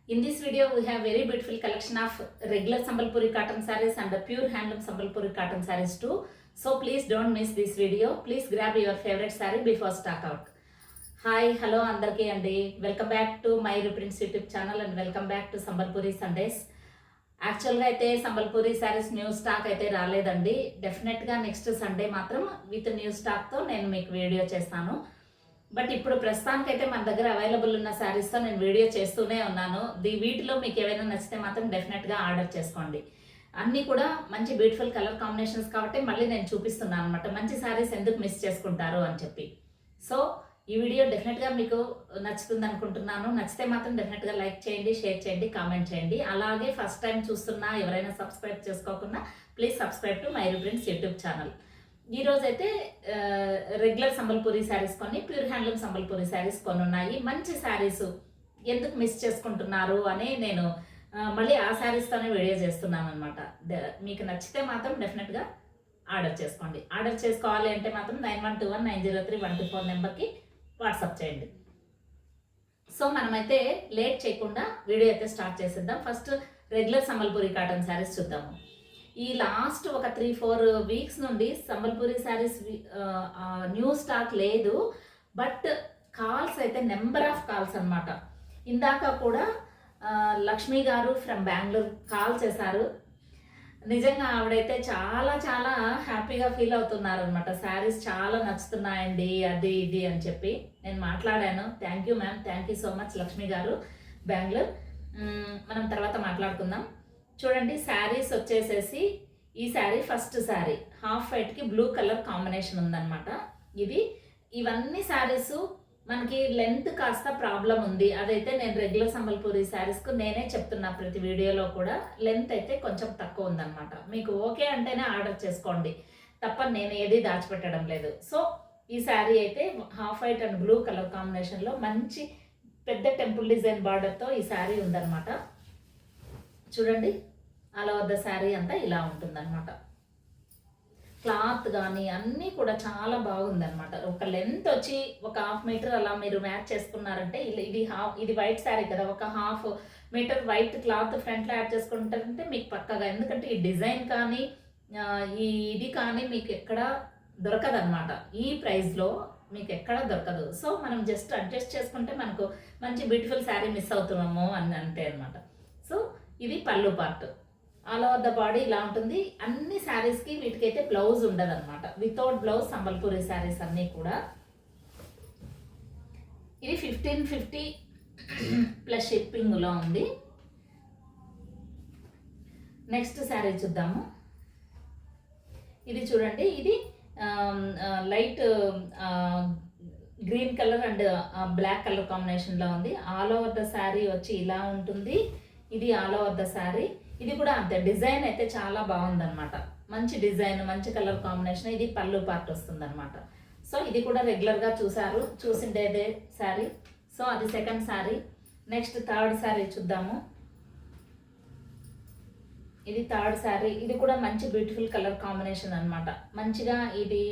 In this video, we have very beautiful collection of regular Sambalpuri cotton sarees and the pure handloom Sambalpuri cotton sarees too. So please don't miss this video. Please grab your favorite saree before stock out. Hi, hello andarki andi. Welcome back to my Reprints YouTube channel and welcome back to Sambalpuri Sundays. యాక్చువల్గా అయితే Sambalpuri saris new stock అయితే రాలేదండి. డెఫినెట్గా next Sunday మాత్రం with new స్టాక్తో నేను మీకు video చేస్తాను. But ఇప్పుడు ప్రస్తుతానికైతే మన దగ్గర అవైలబుల్ ఉన్న శారీస్తో నేను వీడియో చేస్తూనే ఉన్నాను. వీటిలో మీకు ఏమైనా నచ్చితే మాత్రం డెఫినెట్గా ఆర్డర్ చేసుకోండి. అన్నీ కూడా మంచి బ్యూటిఫుల్ కలర్ కాంబినేషన్స్ కాబట్టి మళ్ళీ నేను చూపిస్తున్నాను అనమాట. మంచి శారీస్ ఎందుకు మిస్ చేసుకుంటారు అని చెప్పి. సో ఈ వీడియో డెఫినెట్గా మీకు నచ్చుతుంది అనుకుంటున్నాను. నచ్చితే మాత్రం డెఫినెట్గా లైక్ చేయండి, షేర్ చేయండి, కామెంట్ చేయండి. అలాగే ఫస్ట్ టైం చూస్తున్నా ఎవరైనా సబ్స్క్రైబ్ చేసుకోకుండా please subscribe to my reprints YouTube channel. ఈరోజైతే రెగ్యులర్ సంబల్పూరి శారీస్ కొన్ని, ప్యూర్ హ్యాండ్లూమ్ సంబల్పూరి శారీస్ కొన్ని ఉన్నాయి. మంచి శారీస్ ఎందుకు మిస్ చేసుకుంటున్నారు అని నేను మళ్ళీ ఆ శారీస్తోనే వీడియో చేస్తున్నాను అనమాట. మీకు నచ్చితే మాత్రం డెఫినెట్గా ఆర్డర్ చేసుకోండి. ఆర్డర్ చేసుకోవాలి అంటే మాత్రం 9121903124 నెంబర్కి వాట్సాప్ చేయండి. సో మనమైతే లేట్ చేయకుండా వీడియో అయితే స్టార్ట్ చేసేద్దాం. First regular Sambalpuri cotton saris చూద్దాము. ఈ లాస్ట్ ఒక 3-4 వీక్స్ నుండి సంబల్పూరి శారీస్ న్యూ స్టాక్ లేదు. బట్ కాల్స్ అయితే నెంబర్ ఆఫ్ కాల్స్ అనమాట. ఇందాక కూడా లక్ష్మి గారు ఫ్రమ్ బెంగళూరు కాల్ చేశారు. నిజంగా ఆవిడైతే చాలా చాలా హ్యాపీగా ఫీల్ అవుతున్నారు అనమాట. శారీస్ చాలా నచ్చుతున్నాయండి అది ఇది అని చెప్పి నేను మాట్లాడాను. Thank you ma'am, thank you so much Lakshmi garu Bengaluru. మనం తర్వాత మాట్లాడుకుందాం. చూడండి శారీస్ వచ్చేసేసి ఈ శారీ ఫస్ట్ శారీ హాఫ్ వైట్కి బ్లూ కలర్ కాంబినేషన్ ఉందన్నమాట. ఇవన్నీ శారీస్ మనకి లెంత్ కాస్త ప్రాబ్లం ఉంది. అదైతే నేను రెగ్యులర్ సంబల్పూరి శారీస్కు నేనే చెప్తున్నా ప్రతి వీడియోలో కూడా. లెంత్ అయితే కొంచెం తక్కువ ఉందన్నమాట. మీకు ఓకే అంటేనే ఆర్డర్ చేసుకోండి తప్ప నేను ఏది దాచిపెట్టడం లేదు. సో ఈ శారీ అయితే half white and blue colour కాంబినేషన్లో మంచి పెద్ద టెంపుల్ డిజైన్ బార్డర్తో ఈ శారీ ఉందన్నమాట. చూడండి ఆల్ ఓవర్ ద శారీ అంతా ఇలా ఉంటుందన్నమాట. క్లాత్ కానీ అన్నీ కూడా చాలా బాగుందన్నమాట. ఒక లెంత్ వచ్చి ఒక 1/2 మీటర్ అలా మీరు మ్యాచ్ చేసుకున్నారంటే ఇది వైట్ శారీ కదా, ఒక 1/2 మీటర్ వైట్ క్లాత్ ఫ్రంట్లో యాడ్ చేసుకుంటారంటే మీకు పక్కగా, ఎందుకంటే ఈ డిజైన్ కానీ ఇది కానీ మీకు ఎక్కడ దొరకదన్నమాట. ఈ ప్రైస్లో మీకు ఎక్కడ దొరకదు. సో మనం జస్ట్ అడ్జస్ట్ చేసుకుంటే మనకు మంచి బ్యూటిఫుల్ శారీ మిస్ అవుతున్నాము అని అంతే అనమాట. సో ఇది పళ్ళు part. All over the body ఇలా ఉంటుంది. అన్ని శారీస్కి వీటికైతే బ్లౌజ్ ఉండదు అనమాట. వితౌట్ బ్లౌజ్ సంబల్పూరి శారీస్ అన్నీ కూడా. ఇది 1550 ప్లస్ షిప్పింగ్లో ఉంది. నెక్స్ట్ శారీ చూద్దాము. ఇది చూడండి, ఇది light green colour and black colour కాంబినేషన్లో ఉంది. ఆల్ ఓవర్ ద శారీ వచ్చి ఇలా ఉంటుంది. ఇది ఆల్ ఓవర్ ద శారీ. ఇది కూడా అంతే, డిజైన్ అయితే చాలా బాగుందన్నమాట. మంచి డిజైన్, మంచి కలర్ కాంబినేషన్. ఇది పళ్ళు పార్ట్ వస్తుందన్నమాట. సో ఇది కూడా రెగ్యులర్గా చూసిండేదే శారీ. సో అది second sari. Next third sari చూద్దాము. ఇది థర్డ్ శారీ. ఇది కూడా మంచి బ్యూటిఫుల్ కలర్ కాంబినేషన్ అనమాట. మంచిగా ఇది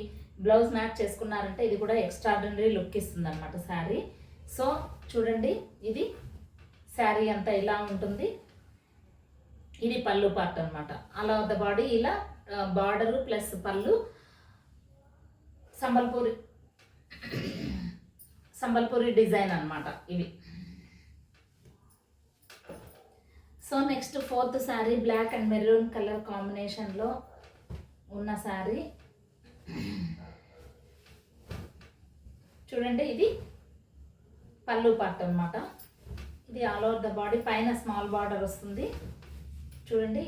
బ్లౌజ్ మ్యాచ్ చేసుకున్నారంటే ఇది కూడా ఎక్స్ట్రాడినరీ లుక్ ఇస్తుంది అనమాట శారీ. సో చూడండి, ఇది శారీ అంతా ఇలా ఉంటుంది. ఇది పళ్ళు పార్ట్ అనమాట. అలా ద బాడీ ఇలా బార్డరు ప్లస్ పళ్ళు సంబల్పూరి డిజైన్ అనమాట ఇవి. So next fourth sari black and maroon colour కాంబినేషన్లో ఉన్న శారీ. చూడండి, ఇది పళ్ళు పార్ట్ అనమాట. ఇది ఆల్ ఓవర్ ద బాడీ, పైన స్మాల్ బార్డర్ వస్తుంది. చూడండి,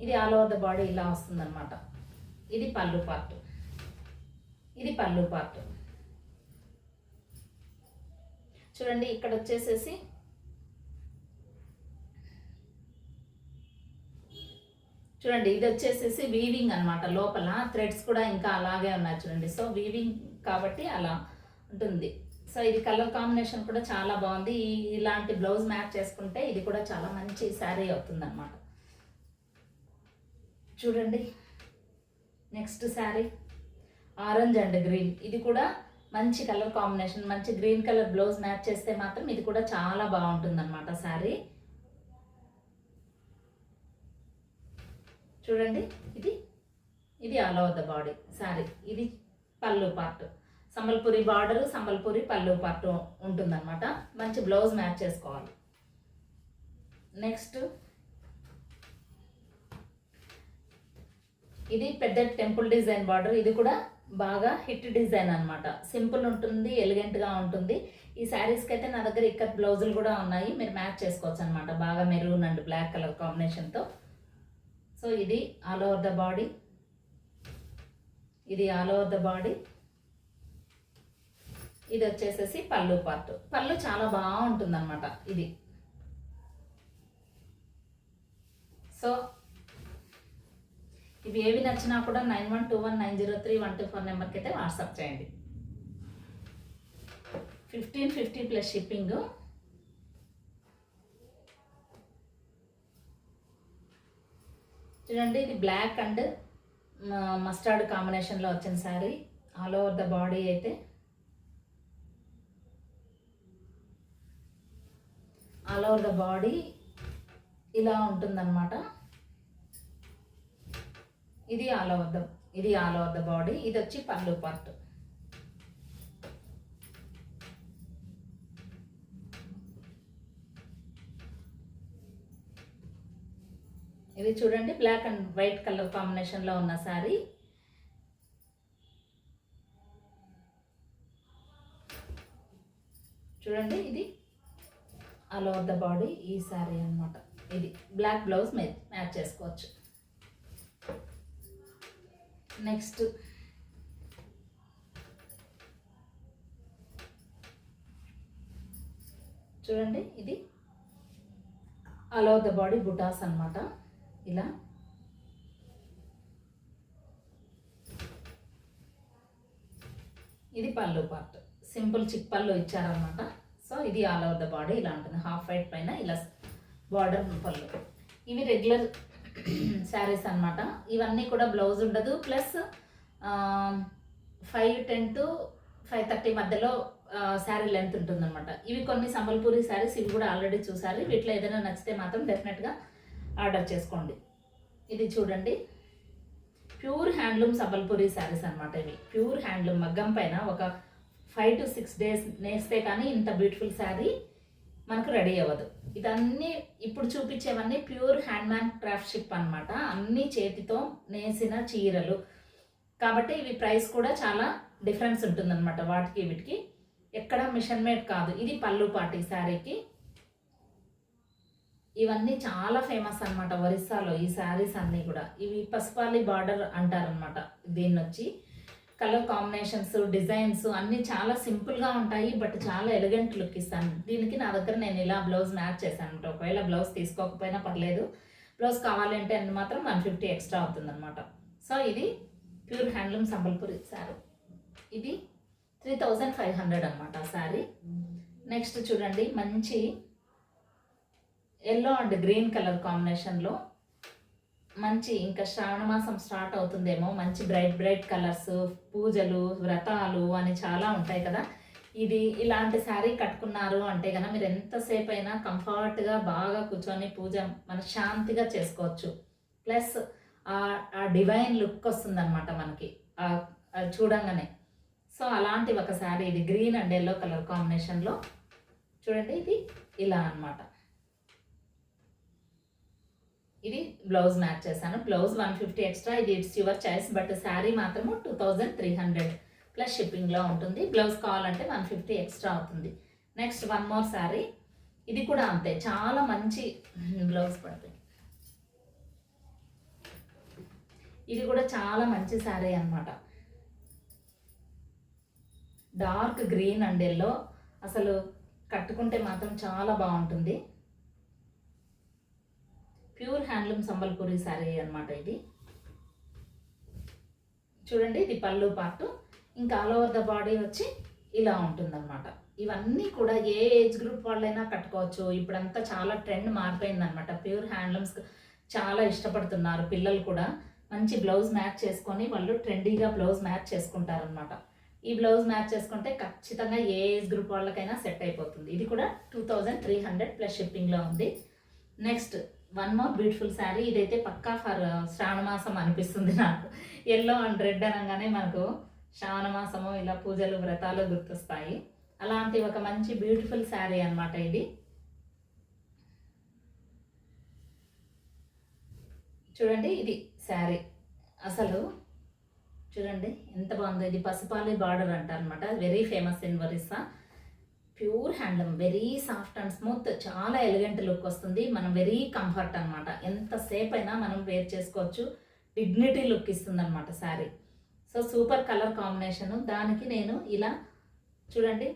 ఇది ఆల్ ఓవర్ ద బాడీ ఇలా వస్తుంది అనమాట. ఇది పళ్ళు పార్ట్. ఇది పళ్ళు పార్ట్. చూడండి, ఇక్కడ వచ్చేసేసి చూడండి, ఇది వచ్చేసేసి వీవింగ్ అనమాట. లోపల థ్రెడ్స్ కూడా ఇంకా అలాగే ఉన్నాయి చూడండి. సో వీవింగ్ కాబట్టి అలా ఉంటుంది. సో ఇది కలర్ కాంబినేషన్ కూడా చాలా బాగుంది. ఇలాంటి బ్లౌజ్ మ్యాచ్ చేసుకుంటే ఇది కూడా చాలా మంచి శారీ అవుతుంది అనమాట. చూడండి, next sari orange and green. ఇది కూడా మంచి కలర్ కాంబినేషన్, మంచి గ్రీన్ కలర్ బ్లౌజ్ మ్యాచ్ చేస్తే మాత్రం ఇది కూడా చాలా బాగుంటుంది అనమాట శారీ. చూడండి, ఇది all over the body sari. ఇది పళ్ళు పార్ట్, సంబల్పూరి బార్డర్, సంబల్పూరి పళ్ళు పార్ట్ ఉంటుందన్నమాట. మంచి బ్లౌజ్ మ్యాచ్ చేసుకోవాలి. నెక్స్ట్ ఇది పెద్ద టెంపుల్ డిజైన్ బార్డర్. ఇది కూడా బాగా హిట్ డిజైన్ అనమాట. సింపుల్ ఉంటుంది, ఎలిగెంట్గా ఉంటుంది. ఈ శారీస్కి అయితే నా దగ్గర ఇక్కత్ బ్లౌజులు కూడా ఉన్నాయి, మీరు మ్యాచ్ చేసుకోవచ్చు అనమాట. బాగా మెరూన్ అండ్ బ్లాక్ కలర్ కాంబినేషన్తో. సో ఇది ఆల్ ఓవర్ ద బాడీ, ఇది ఆల్ ఓవర్ ద బాడీ. ఇది వచ్చేసేసి పళ్ళు పార్ట్. పళ్ళు చాలా బాగుంటుంది అనమాట ఇది. సో ఇవి ఏవి నచ్చినా కూడా 9121903124 నెంబర్కి అయితే వాట్సాప్ చేయండి. 1550 ప్లస్ షిప్పింగ్. చూడండి, ఇది బ్లాక్ అండ్ మస్టర్డ్ కాంబినేషన్లో వచ్చిన sari. All over the body అయితే ఆల్ ఓవర్ ద బాడీ ఇలా ఉంటుందన్నమాట. ఇది ఆల్ ఓవర్ ద బాడీ. ఇది వచ్చి పళ్ళు పార్ట్. ఇది చూడండి, బ్లాక్ అండ్ వైట్ కలర్ కాంబినేషన్లో ఉన్న శారీ. చూడండి, ఇది ఆల్ ఓవర్ ద బాడీ ఈ శారీ అనమాట. ఇది బ్లాక్ బ్లౌజ్ మ్యాచ్ చేసుకోవచ్చు. నెక్స్ట్ చూడండి, ఇది ఆల్ ఓవర్ ద బాడీ బుటాస్ అనమాట. ఇలా ఇది పళ్ళు పార్ట్, సింపుల్ చిక్ పళ్ళు ఇచ్చారనమాట. సో ఇది ఆల్ ఓవర్ ద బాడీ ఇలా ఉంటుంది. హాఫ్ వైట్ పైన ఇలా బార్డర్ పళ్ళు. ఇవి రెగ్యులర్ శారీస్ అనమాట. ఇవన్నీ కూడా బ్లౌజ్ ఉండదు, ప్లస్ 510 to 530 మధ్యలో శారీ లెంత్ ఉంటుందన్నమాట. ఇవి కొన్ని సంబల్పూరి శారీస్, ఇవి కూడా ఆల్రెడీ చూసారు. వీటిలో ఏదైనా నచ్చితే మాత్రం డెఫినెట్గా ఆర్డర్ చేసుకోండి. ఇది చూడండి, ప్యూర్ హ్యాండ్లూమ్ సంబల్పూరి శారీస్ అనమాట. ఇవి ప్యూర్ హ్యాండ్లూమ్, మగ్గం పైన ఒక 5 to 6 days నేస్తే కానీ ఇంత బ్యూటిఫుల్ శారీ మనకు రెడీ అవ్వదు. ఇదన్నీ ఇప్పుడు చూపించేవన్నీ ప్యూర్ హ్యాండ్మ్యాన్ క్రాఫ్ట్షిప్ అనమాట. అన్నీ చేతితో నేసిన చీరలు కాబట్టి ఇవి ప్రైస్ కూడా చాలా డిఫరెన్స్ ఉంటుందన్నమాట వాటికి వీటికి. ఎక్కడ మిషన్ మేడ్ కాదు. ఇది పళ్ళు పార్టీ శారీకి. ఇవన్నీ చాలా ఫేమస్ అనమాట ఒరిస్సాలో ఈ శారీస్ అన్నీ కూడా. ఇవి పసుపాలి బార్డర్ అంటారనమాట. దీన్ని వచ్చి కలర్ కాంబినేషన్స్, డిజైన్స్ అన్నీ చాలా సింపుల్గా ఉంటాయి, బట్ చాలా ఎలిగెంట్ లుక్ ఇస్తాను. దీనికి నా దగ్గర నేను ఇలా బ్లౌజ్ మ్యాచ్ చేశాను అనమాట. ఒకవేళ బ్లౌజ్ తీసుకోకపోయినా పర్లేదు, బ్లౌజ్ కావాలి అంటే అన్ని మాత్రం 150 ఎక్స్ట్రా అవుతుంది అనమాట. సో ఇది ప్యూర్ హ్యాండ్లూమ్ సంబల్పూరి శారీ. ఇది 3500 అనమాట శారీ. నెక్స్ట్ చూడండి, మంచి ఎల్లో అండ్ గ్రీన్ కలర్ కాంబినేషన్లో మంచి, ఇంకా శ్రావణ మాసం స్టార్ట్ అవుతుందేమో, మంచి బ్రైట్ కలర్స్, పూజలు, వ్రతాలు అని చాలా ఉంటాయి కదా. ఇది ఇలాంటి శారీ కట్టుకున్నారు అంటే కనుక మీరు ఎంతసేపు అయినా కంఫర్ట్గా బాగా కూర్చొని పూజ మనశ్శాంతిగా చేసుకోవచ్చు. ప్లస్ ఆ డివైన్ లుక్ వస్తుందన్నమాట మనకి చూడంగానే. సో అలాంటి ఒక శారీ ఇది గ్రీన్ అండ్ ఎల్లో కలర్ కాంబినేషన్లో. చూడండి, ఇది ఇలా అనమాట. ఇది బ్లౌజ్ మ్యాచ్ చేశాను. Blouse 150 extra. ఇది it's your choice, but sari మాత్రము 2300 ప్లస్ షిప్పింగ్లో ఉంటుంది. బ్లౌజ్ కావాలంటే 150 ఎక్స్ట్రా అవుతుంది. Next one more sari. ఇది కూడా అంతే, చాలా మంచి బ్లౌజ్ పడుతుంది. ఇది కూడా చాలా మంచి శారీ అనమాట. డార్క్ గ్రీన్ అండ్ ఎల్లో, అసలు కట్టుకుంటే మాత్రం చాలా బాగుంటుంది. ప్యూర్ హ్యాండ్లూమ్ సంబల్పూరి శారీ అనమాట ఇది. చూడండి, ఇది పళ్ళు పార్ట్. ఇంకా ఆల్ ఓవర్ ద బాడీ వచ్చి ఇలా ఉంటుందన్నమాట. ఇవన్నీ కూడా ఏ ఏజ్ గ్రూప్ వాళ్ళైనా కట్టుకోవచ్చు. ఇప్పుడంతా చాలా ట్రెండ్ మారిపోయిందనమాట. ప్యూర్ హ్యాండ్లూమ్స్ చాలా ఇష్టపడుతున్నారు పిల్లలు కూడా. మంచి బ్లౌజ్ మ్యాచ్ చేసుకొని వాళ్ళు ట్రెండీగా బ్లౌజ్ మ్యాచ్ చేసుకుంటారనమాట. ఈ బ్లౌజ్ మ్యాచ్ చేసుకుంటే ఖచ్చితంగా ఏ ఏజ్ గ్రూప్ వాళ్ళకైనా సెట్ అయిపోతుంది. ఇది కూడా 2300 ప్లస్ షిప్పింగ్లో ఉంది. Next one more beautiful sari. ఇదైతే పక్కా ఫర్ శ్రావణ మాసం అనిపిస్తుంది నాకు. ఎల్లో అండ్ రెడ్ అనగానే మనకు శ్రావణ మాసము ఇలా పూజలు వ్రతాలు గుర్తొస్తాయి. అలాంటి ఒక మంచి బ్యూటిఫుల్ శారీ అనమాట ఇది. చూడండి ఇది శారీ అసలు చూడండి ఎంత బాగుందో. ఇది పసుపాలి బార్డర్ అంటారు అనమాట. Very famous in Orissa. Pure handloom, very soft and smooth, చాలా ఎలిగెంట్ లుక్ వస్తుంది. మనం వెరీ కంఫర్ట్ అనమాట. ఎంతసేపు అయినా మనం వేర్ చేసుకోవచ్చు. డిగ్నిటీ లుక్ ఇస్తుంది అనమాట sari. So super colour combination. దానికి నేను ఇలా చూడండి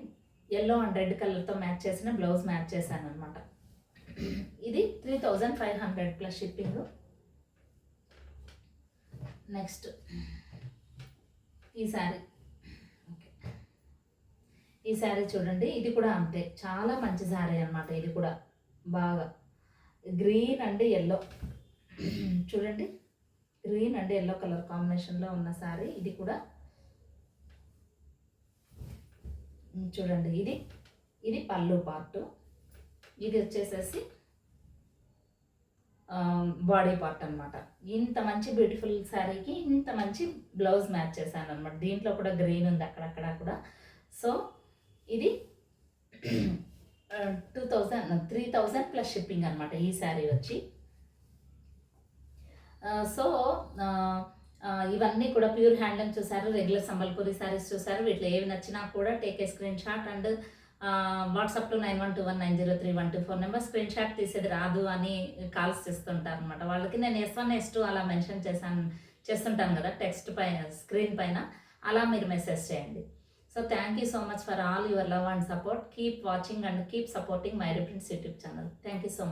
ఎల్లో అండ్ రెడ్ కలర్తో మ్యాచ్ చేసిన బ్లౌజ్ మ్యాచ్ చేశాను అనమాట. ఇది 3500 ప్లస్ షిప్పింగ్. నెక్స్ట్ ఈ శారీ, ఓకే, ఈ శారీ చూడండి. ఇది కూడా అంతే, చాలా మంచి శారీ అనమాట. ఇది కూడా బాగా గ్రీన్ అండ్ ఎల్లో, చూడండి గ్రీన్ అండ్ ఎల్లో కలర్ కాంబినేషన్లో ఉన్న శారీ. ఇది కూడా చూడండి. ఇది పళ్ళు పార్ట్, ఇది వచ్చేసేసి బాడీ పార్ట్ అనమాట. ఇంత మంచి బ్యూటిఫుల్ శారీకి ఇంత మంచి బ్లౌజ్ మ్యాచ్ చేశాను అనమాట. దీంట్లో కూడా గ్రీన్ ఉంది అక్కడక్కడ కూడా. సో ఇది 3000 ప్లస్ షిప్పింగ్ అనమాట ఈ శారీ వచ్చి. సో ఇవన్నీ కూడా ప్యూర్ హ్యాండ్లూమ్ చూసారు, రెగ్యులర్ సంబల్పూరి శారీస్ చూసారు. వీటిలో ఏవి నచ్చినా కూడా take a screen shot and వాట్సాప్లో 9121903124 నెంబర్. స్క్రీన్ షాట్ తీసేది రాదు అని కాల్స్ చేస్తుంటారు అనమాట. వాళ్ళకి నేను S1 S2 అలా మెన్షన్ చేస్తుంటాను కదా టెక్స్ట్ పైన, స్క్రీన్ పైన, అలా మీరు మెసేజ్ చేయండి. So thank you so much for all your love and support. Keep watching and keep supporting my reprints YouTube channel. Thank you so much.